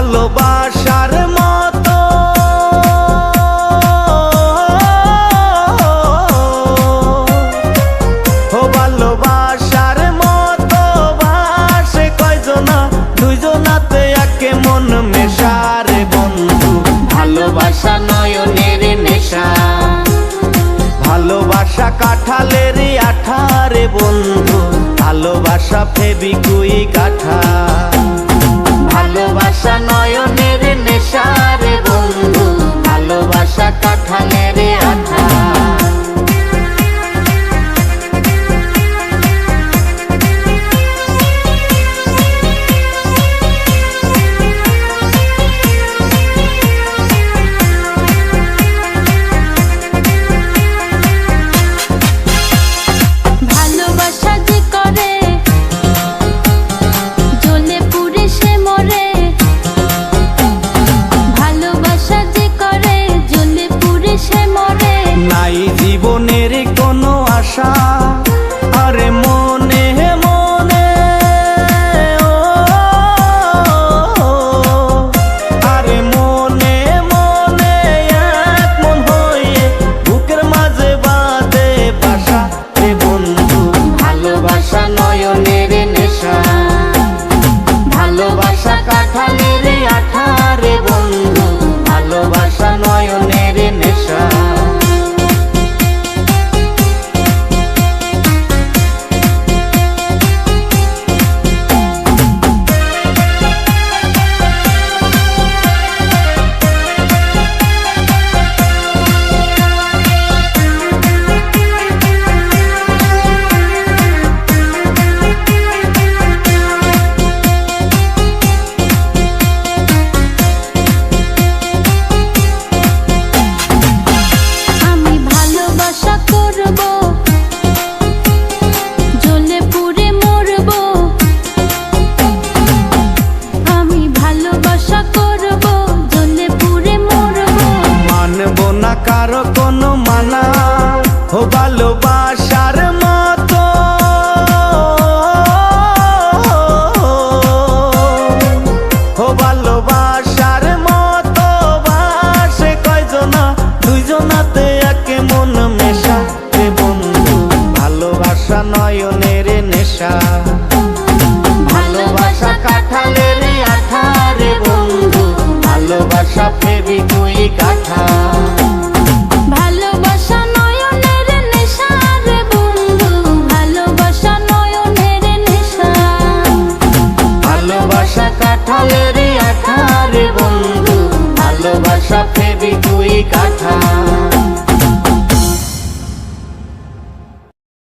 ভালোবাসার মতো ভালোবাসার মতো বাসে কয়জনা, দুইজনাতে একে মন মেশারে বন্ধু। ভালোবাসা নয়নের নেশা, ভালোবাসা কাঁঠালের আঠারে বন্ধু, ভালোবাসা ফেবিকুইক আঠা। ভালোবাসা নয়নের নেশা রে বন্ধু, ভালোবাসা কাঁঠালের আঠা। নাই জীবনের কোনো আশা, আরে মনে মনে আরে মনে মনে এক মন হয়ে বুকের মাঝে বাঁধে বাসা রে বন্ধু। ভালোবাসা নয়নের নেশা, ভালোবাসা কাঁঠালের আঠা রে বন্ধু, ভালোবাসা নয়নের নেশা। কারো কোনো মানা ভালোবাসার মতো ভালোবাসার মতো বাসে কয়জনা, দুইজনাতে একে মন মেশা রে বন্ধু। ভালোবাসা নয়নের নেশা, ভালোবাসা কাঁঠালের আঠা রে বন্ধু, ভালোবাসা ফেবিকুইক আঠা। ভালোবাসা নয়নের নেশা রে বন্ধু, ভালোবাসা নয়নের নেশা। ভালোবাসা কাঁঠালের আঠা রে বন্ধু, ভালোবাসা ফেবিকুইক আঠা।